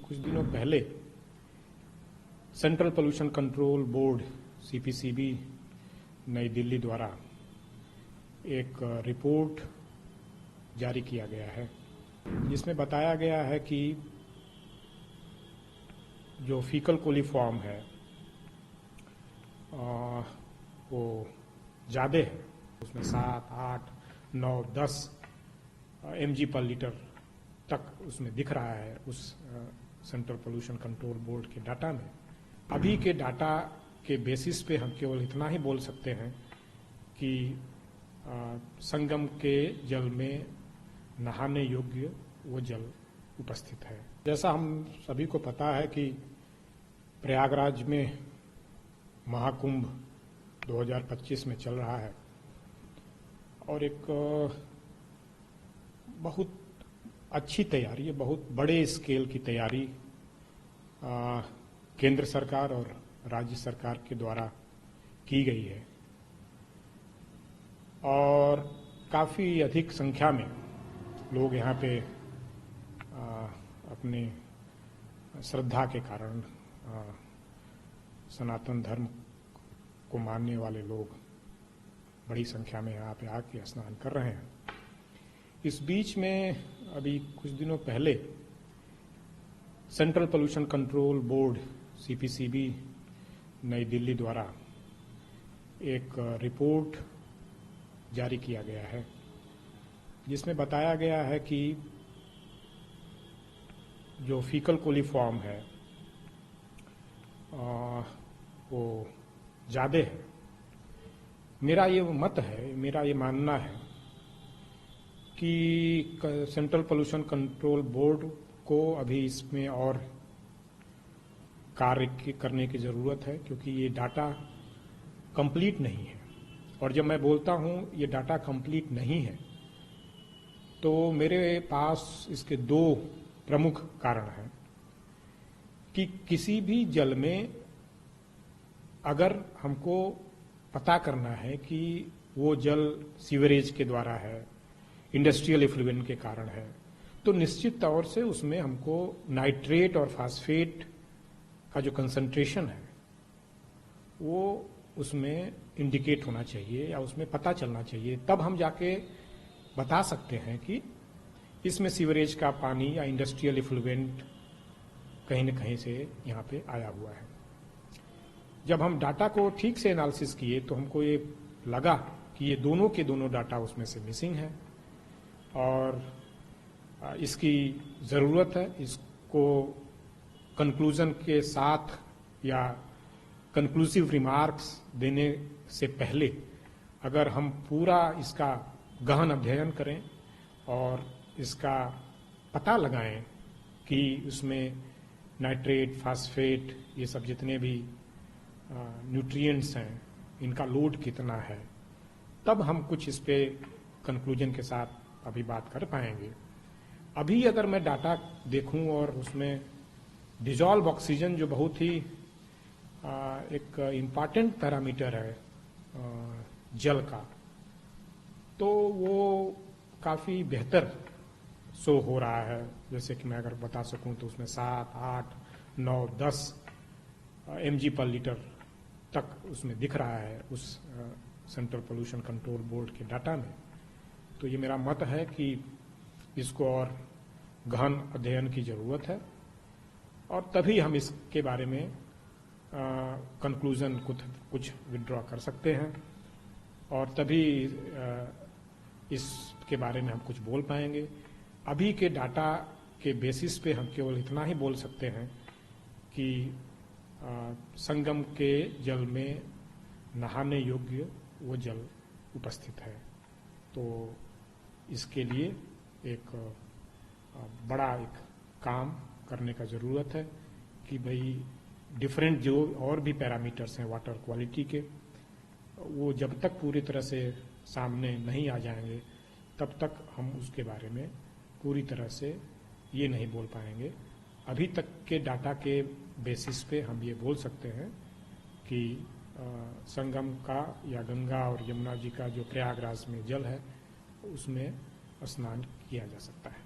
कुछ दिनों पहले central pollution control board CPCB नई दिल्ली द्वारा एक रिपोर्ट जारी किया गया है, जिसमें बताया गया है कि जो फीकल कोलीफॉर्म है वो ज़्यादा है। उसमें 7, 8, 9, 10 mg पर लीटर तक उसमें दिख रहा है उस सेंट्रल पोल्यूशन कंट्रोल बोर्ड के डाटा में। अभी के डाटा के बेसिस पे हम केवल इतना ही बोल सकते हैं कि संगम के जल में नहाने योग्य वो जल उपस्थित है। जैसा हम सभी को पता है कि प्रयागराज में महाकुंभ 2025 में चल रहा है और एक बहुत अच्छी तैयारी है, बहुत बड़े स्केल की तैयारी केंद्र सरकार और राज्य सरकार के द्वारा की गई है और काफ़ी अधिक संख्या में लोग यहाँ पे अपने श्रद्धा के कारण सनातन धर्म को मानने वाले लोग बड़ी संख्या में यहाँ पे आके स्नान कर रहे हैं। इस बीच में अभी कुछ दिनों पहले central pollution control board CPCB नई दिल्ली द्वारा एक रिपोर्ट जारी किया गया है, जिसमें बताया गया है कि जो फीकल कोलीफॉर्म है वो ज़्यादा है। मेरा ये मत है, मेरा ये मानना है कि सेंट्रल पोल्यूशन कंट्रोल बोर्ड को अभी इसमें और कार्य करने की ज़रूरत है, क्योंकि ये डाटा कंप्लीट नहीं है। और जब मैं बोलता हूँ ये डाटा कंप्लीट नहीं है तो मेरे पास इसके दो प्रमुख कारण हैं कि किसी भी जल में अगर हमको पता करना है कि वो जल सीवरेज के द्वारा है, इंडस्ट्रियल इफ्लुएंट के कारण है, तो निश्चित तौर से उसमें हमको नाइट्रेट और फास्फेट का जो कंसंट्रेशन है वो उसमें इंडिकेट होना चाहिए या उसमें पता चलना चाहिए। तब हम जाके बता सकते हैं कि इसमें सीवरेज का पानी या इंडस्ट्रियल इफ्लुएंट कहीं न कहीं से यहाँ पे आया हुआ है। जब हम डाटा को ठीक से एनालिसिस किए तो हमको ये लगा कि ये दोनों के दोनों डाटा उसमें से मिसिंग है और इसकी ज़रूरत है। इसको कंक्लूजन के साथ या कंक्लूसिव रिमार्क्स देने से पहले अगर हम पूरा इसका गहन अध्ययन करें और इसका पता लगाएं कि उसमें नाइट्रेट, फास्फेट, ये सब जितने भी न्यूट्रिएंट्स हैं इनका लोड कितना है, तब हम कुछ इस पे कंक्लूजन के साथ अभी बात कर पाएंगे। अभी अगर मैं डाटा देखूं और उसमें डिजॉल्व ऑक्सीजन जो बहुत ही एक इम्पॉर्टेंट पैरामीटर है जल का, तो वो काफ़ी बेहतर शो हो रहा है। जैसे कि मैं अगर बता सकूं तो उसमें 7, 8, 9, 10 mg पर लीटर तक उसमें दिख रहा है उस सेंट्रल पोल्यूशन कंट्रोल बोर्ड के डाटा में। तो ये मेरा मत है कि इसको और गहन अध्ययन की ज़रूरत है और तभी हम इसके बारे में कंक्लूजन कुछ विड्रॉ कर सकते हैं और तभी इसके बारे में हम कुछ बोल पाएंगे। अभी के डाटा के बेसिस पे हम केवल इतना ही बोल सकते हैं कि संगम के जल में नहाने योग्य वो जल उपस्थित है। तो इसके लिए एक बड़ा एक काम करने का ज़रूरत है कि भाई डिफरेंट जो और भी पैरामीटर्स हैं वाटर क्वालिटी के, वो जब तक पूरी तरह से सामने नहीं आ जाएंगे तब तक हम उसके बारे में पूरी तरह से ये नहीं बोल पाएंगे। अभी तक के डाटा के बेसिस पे हम ये बोल सकते हैं कि संगम का या गंगा और यमुना जी का जो प्रयागराज में जल है उसमें स्नान किया जा सकता है।